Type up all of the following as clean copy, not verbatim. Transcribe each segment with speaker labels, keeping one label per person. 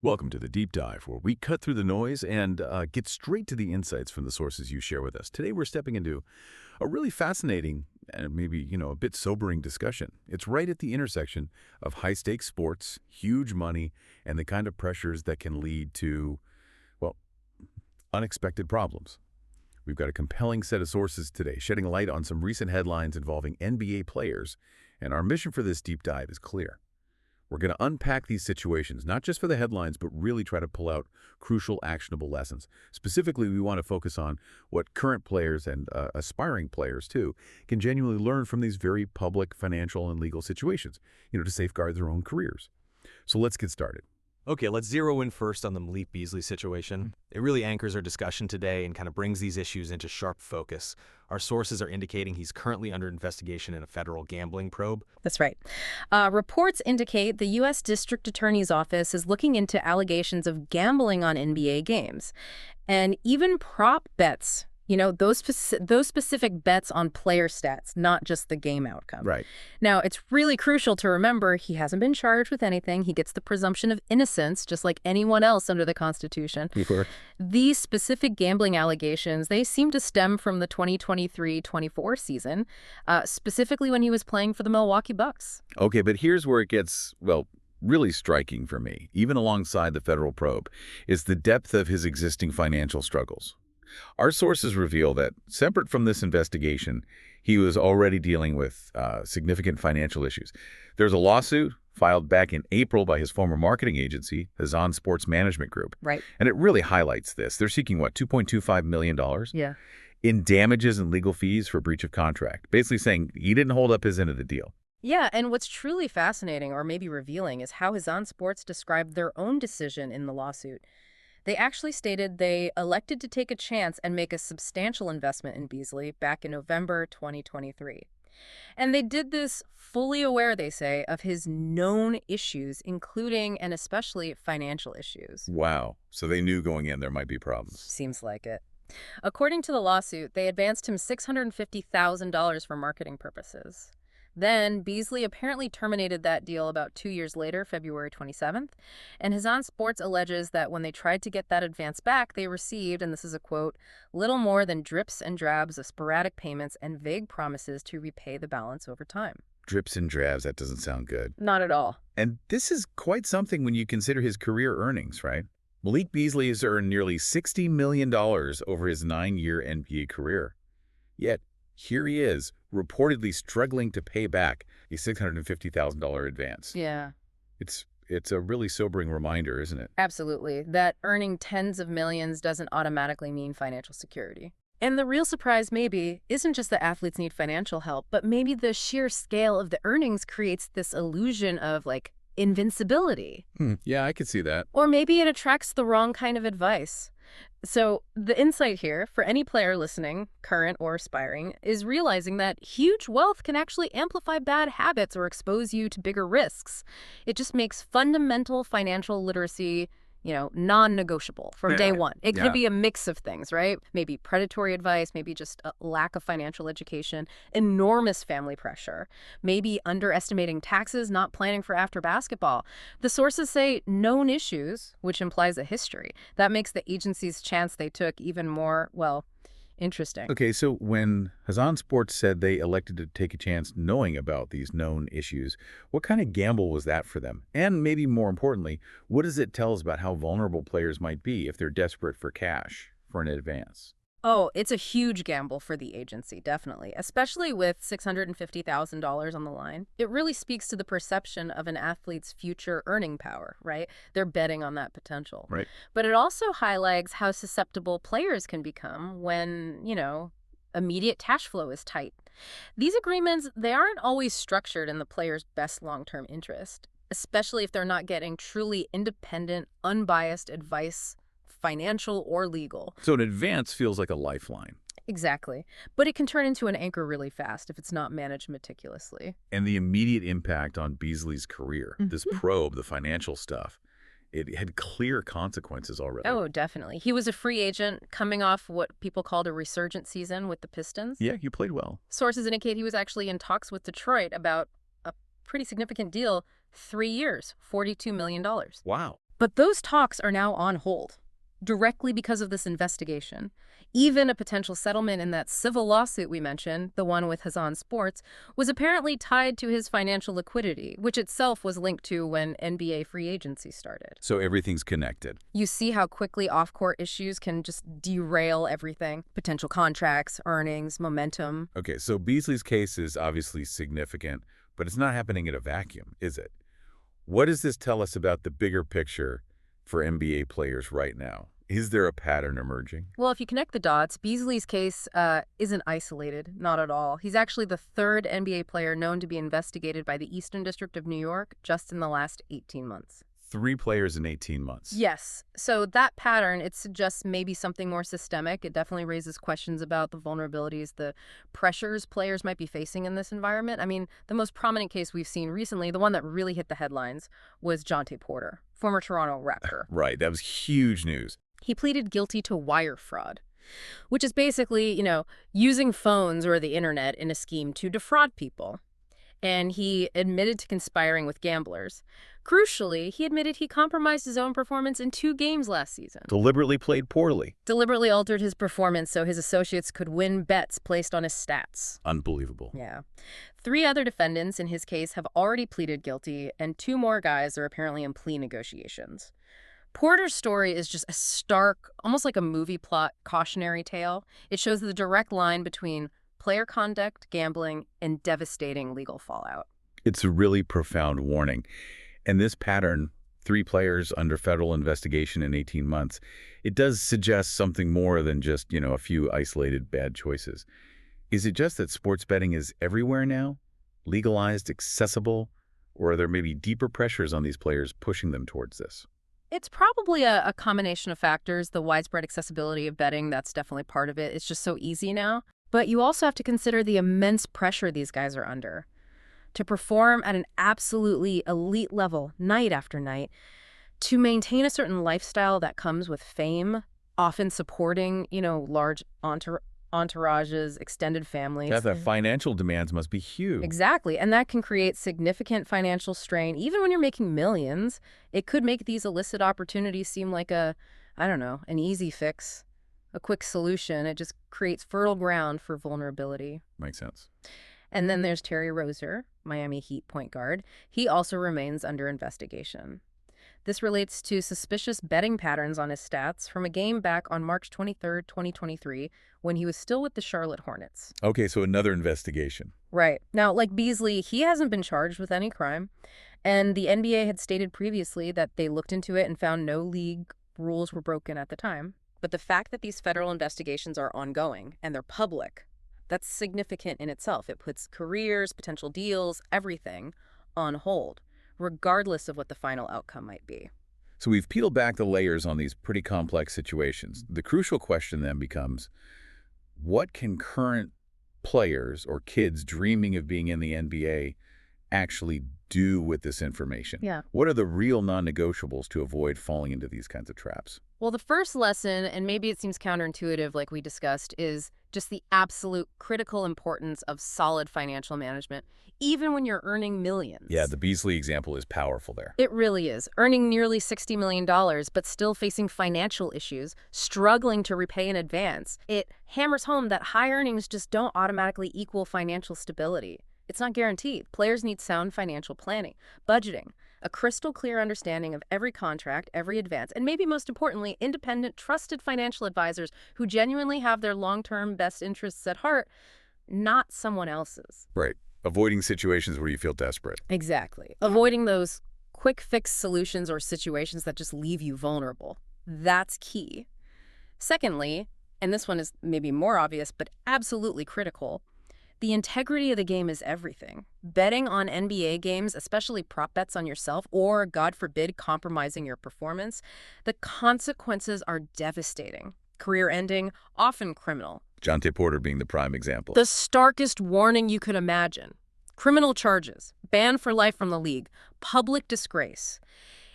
Speaker 1: Welcome to the Deep Dive, where we cut through the noise and get straight to the insights from the sources you share with us. Today, we're stepping into a really fascinating and maybe, a bit sobering discussion. It's right at the intersection of high-stakes sports, huge money, and the kind of pressures that can lead to, well, unexpected problems. We've got a compelling set of sources today, shedding light on some recent headlines involving NBA players, and our mission for this deep dive is clear. We're going to unpack these situations, not just for the headlines, but really try to pull out crucial, actionable lessons. Specifically, we want to focus on what current players and aspiring players, too, can genuinely learn from these very public, financial, and legal situations, to safeguard their own careers. So let's get started.
Speaker 2: Okay, let's zero in first on the Malik Beasley situation. It really anchors our discussion today and kind of brings these issues into sharp focus. Our sources are indicating he's currently under investigation in a federal gambling probe.
Speaker 3: That's right. Reports indicate the U.S. District Attorney's Office is looking into allegations of gambling on NBA games. And even prop bets, those specific bets on player stats, not just the game outcome.
Speaker 1: Right.
Speaker 3: Now, it's really crucial to remember he hasn't been charged with anything. He gets the presumption of innocence, just like anyone else under the Constitution.
Speaker 1: Sure.
Speaker 3: These specific gambling allegations, they seem to stem from the 2023-24 season, specifically when he was playing for the Milwaukee Bucks.
Speaker 1: Okay, but here's where it gets, really striking for me, even alongside the federal probe, is the depth of his existing financial struggles. Our sources reveal that, separate from this investigation, he was already dealing with significant financial issues. There's a lawsuit filed back in April by his former marketing agency, Hazan Sports Management Group.
Speaker 3: Right.
Speaker 1: And it really highlights this. They're seeking, $2.25 million?
Speaker 3: Yeah.
Speaker 1: In damages and legal fees for breach of contract, basically saying he didn't hold up his end of the deal.
Speaker 3: Yeah, and what's truly fascinating, or maybe revealing, is how Hazan Sports described their own decision in the lawsuit. They actually stated they elected to take a chance and make a substantial investment in Beasley back in November 2023. And they did this fully aware, they say, of his known issues, including and especially financial issues.
Speaker 1: Wow. So they knew going in there might be problems.
Speaker 3: Seems like it. According to the lawsuit, they advanced him $650,000 for marketing purposes. Then, Beasley apparently terminated that deal about 2 years later, February 27th, and Hazan Sports alleges that when they tried to get that advance back, they received, and this is a quote, little more than drips and drabs of sporadic payments and vague promises to repay the balance over time.
Speaker 1: Drips and drabs, that doesn't sound good.
Speaker 3: Not at all.
Speaker 1: And this is quite something when you consider his career earnings, right? Malik Beasley has earned nearly $60 million over his 9-year NBA career. Yet, here he is, reportedly struggling to pay back a $650,000 advance.
Speaker 3: Yeah.
Speaker 1: It's a really sobering reminder, isn't it?
Speaker 3: Absolutely. That earning tens of millions doesn't automatically mean financial security. And the real surprise, maybe, isn't just that athletes need financial help, but maybe the sheer scale of the earnings creates this illusion of, invincibility.
Speaker 1: Yeah, I could see that.
Speaker 3: Or maybe it attracts the wrong kind of advice. So the insight here, for any player listening, current or aspiring, is realizing that huge wealth can actually amplify bad habits or expose you to bigger risks. It just makes fundamental financial literacy, non-negotiable from day one. It could be a mix of things, right? Maybe predatory advice, maybe just a lack of financial education, enormous family pressure, maybe underestimating taxes, not planning for after basketball. The sources say known issues, which implies a history. That makes the agency's chance they took even more, interesting.
Speaker 1: Okay, so when Hazan Sports said they elected to take a chance knowing about these known issues, what kind of gamble was that for them? And maybe more importantly, what does it tell us about how vulnerable players might be if they're desperate for cash for an advance?
Speaker 3: Oh, it's a huge gamble for the agency, definitely, especially with $650,000 on the line. It really speaks to the perception of an athlete's future earning power, right? They're betting on that potential.
Speaker 1: Right.
Speaker 3: But it also highlights how susceptible players can become when, immediate cash flow is tight. These agreements, they aren't always structured in the player's best long-term interest, especially if they're not getting truly independent, unbiased advice, financial or legal.
Speaker 1: So an advance feels like a lifeline.
Speaker 3: Exactly. But it can turn into an anchor really fast if it's not managed meticulously.
Speaker 1: And the immediate impact on Beasley's career, this probe, the financial stuff, it had clear consequences already.
Speaker 3: Oh, definitely. He was a free agent coming off what people called a resurgent season with the Pistons.
Speaker 1: Yeah, you played well.
Speaker 3: Sources indicate he was actually in talks with Detroit about a pretty significant deal, 3 years, $42 million.
Speaker 1: Wow.
Speaker 3: But those talks are now on hold, directly because of this investigation. Even a potential settlement in that civil lawsuit we mentioned, the one with Hazan Sports, was apparently tied to his financial liquidity, which itself was linked to when NBA free agency started.
Speaker 1: So everything's connected.
Speaker 3: You see how quickly off-court issues can just derail everything. Potential contracts, earnings, momentum.
Speaker 1: Okay, so Beasley's case is obviously significant, but it's not happening in a vacuum, is it? What does this tell us about the bigger picture for NBA players right now? Is there a pattern emerging?
Speaker 3: Well, if you connect the dots, Beasley's case isn't isolated, not at all. He's actually the third NBA player known to be investigated by the Eastern District of New York just in the last 18 months.
Speaker 1: 3 players in 18 months.
Speaker 3: Yes. So that pattern, it suggests maybe something more systemic. It definitely raises questions about the vulnerabilities, the pressures players might be facing in this environment. I mean, the most prominent case we've seen recently, the one that really hit the headlines, was Jontay Porter, former Toronto Raptor.
Speaker 1: Right, that was huge news.
Speaker 3: He pleaded guilty to wire fraud, which is basically, using phones or the internet in a scheme to defraud people. And he admitted to conspiring with gamblers. Crucially, he admitted he compromised his own performance in 2 games last season.
Speaker 1: Deliberately played poorly.
Speaker 3: Deliberately altered his performance so his associates could win bets placed on his stats.
Speaker 1: Unbelievable.
Speaker 3: Yeah. 3 other defendants in his case have already pleaded guilty, and 2 more guys are apparently in plea negotiations. Porter's story is just a stark, almost like a movie plot, cautionary tale. It shows the direct line between player conduct, gambling, and devastating legal fallout.
Speaker 1: It's a really profound warning. And this pattern, 3 players under federal investigation in 18 months, it does suggest something more than just, a few isolated bad choices. Is it just that sports betting is everywhere now? Legalized, accessible? Or are there maybe deeper pressures on these players pushing them towards this?
Speaker 3: It's probably a combination of factors. The widespread accessibility of betting, that's definitely part of it. It's just so easy now. But you also have to consider the immense pressure these guys are under to perform at an absolutely elite level night after night, to maintain a certain lifestyle that comes with fame, often supporting, large entourages, extended families.
Speaker 1: Yeah, the financial demands must be huge.
Speaker 3: Exactly. And that can create significant financial strain. Even when you're making millions, it could make these illicit opportunities seem like an easy fix, a quick solution. It just creates fertile ground for vulnerability.
Speaker 1: Makes sense.
Speaker 3: And then there's Terry Rozier, Miami Heat point guard. He also remains under investigation. This relates to suspicious betting patterns on his stats from a game back on March 23rd, 2023, when he was still with the Charlotte Hornets.
Speaker 1: Okay, so another investigation.
Speaker 3: Right. Now, like Beasley, he hasn't been charged with any crime. And the NBA had stated previously that they looked into it and found no league rules were broken at the time. But the fact that these federal investigations are ongoing and they're public, that's significant in itself. It puts careers, potential deals, everything on hold, regardless of what the final outcome might be.
Speaker 1: So we've peeled back the layers on these pretty complex situations. The crucial question then becomes, what can current players or kids dreaming of being in the NBA actually do with this information?
Speaker 3: Yeah.
Speaker 1: What are the real non-negotiables to avoid falling into these kinds of traps?
Speaker 3: Well, the first lesson, and maybe it seems counterintuitive like we discussed, is just the absolute critical importance of solid financial management, even when you're earning millions.
Speaker 1: Yeah, the Beasley example is powerful there.
Speaker 3: It really is. Earning nearly $60 million, but still facing financial issues, struggling to repay in advance. It hammers home that high earnings just don't automatically equal financial stability. It's not guaranteed. Players need sound financial planning, budgeting, a crystal clear understanding of every contract, every advance, and maybe most importantly, independent, trusted financial advisors who genuinely have their long-term best interests at heart, not someone else's.
Speaker 1: Right. Avoiding situations where you feel desperate.
Speaker 3: Exactly. Avoiding those quick fix solutions or situations that just leave you vulnerable. That's key. Secondly, and this one is maybe more obvious, but absolutely critical, the integrity of the game is everything. Betting on NBA games, especially prop bets on yourself, or, God forbid, compromising your performance, the consequences are devastating. Career-ending, often criminal.
Speaker 1: Jontay Porter being the prime example.
Speaker 3: The starkest warning you could imagine. Criminal charges, ban for life from the league, public disgrace.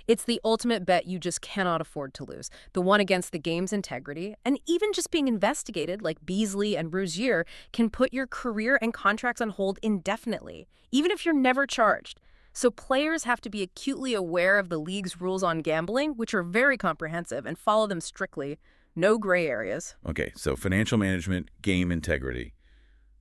Speaker 3: It's the ultimate bet you just cannot afford to lose. The one against the game's integrity, and even just being investigated, like Beasley and Rozier, can put your career and contracts on hold indefinitely, even if you're never charged. So players have to be acutely aware of the league's rules on gambling, which are very comprehensive, and follow them strictly. No gray areas.
Speaker 1: Okay, so financial management, game integrity.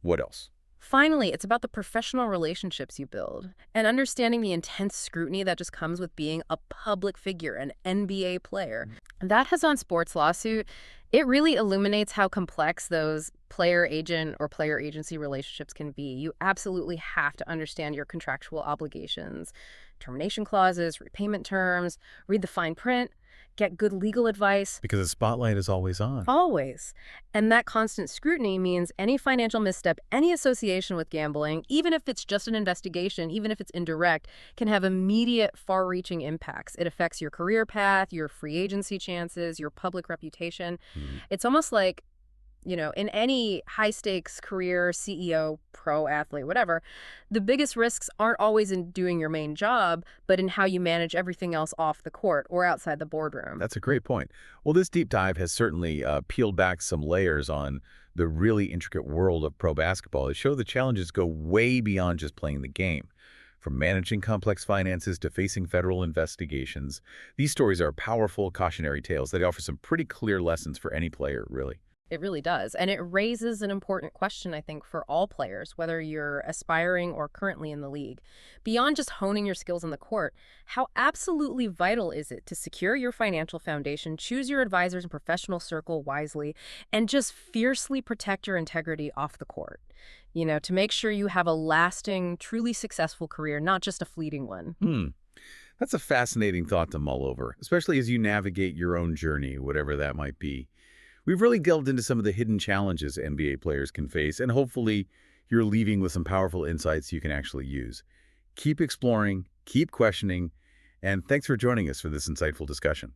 Speaker 1: What else?
Speaker 3: Finally, it's about the professional relationships you build and understanding the intense scrutiny that just comes with being a public figure, an NBA player. That Hazan Sports lawsuit, it really illuminates how complex those player-agent or player-agency relationships can be. You absolutely have to understand your contractual obligations, termination clauses, repayment terms, read the fine print, get good legal advice.
Speaker 1: Because the spotlight is always on.
Speaker 3: Always. And that constant scrutiny means any financial misstep, any association with gambling, even if it's just an investigation, even if it's indirect, can have immediate, far-reaching impacts. It affects your career path, your free agency chances, your public reputation. It's almost like, in any high-stakes career, CEO, pro athlete, whatever, the biggest risks aren't always in doing your main job, but in how you manage everything else off the court or outside the boardroom.
Speaker 1: That's a great point. Well, this deep dive has certainly peeled back some layers on the really intricate world of pro basketball. It shows the challenges go way beyond just playing the game. From managing complex finances to facing federal investigations, these stories are powerful cautionary tales that offer some pretty clear lessons for any player, really.
Speaker 3: It really does. And it raises an important question, I think, for all players, whether you're aspiring or currently in the league. Beyond just honing your skills on the court, how absolutely vital is it to secure your financial foundation, choose your advisors and professional circle wisely, and just fiercely protect your integrity off the court? To make sure you have a lasting, truly successful career, not just a fleeting one.
Speaker 1: That's a fascinating thought to mull over, especially as you navigate your own journey, whatever that might be. We've really delved into some of the hidden challenges NBA players can face, and hopefully you're leaving with some powerful insights you can actually use. Keep exploring, keep questioning, and thanks for joining us for this insightful discussion.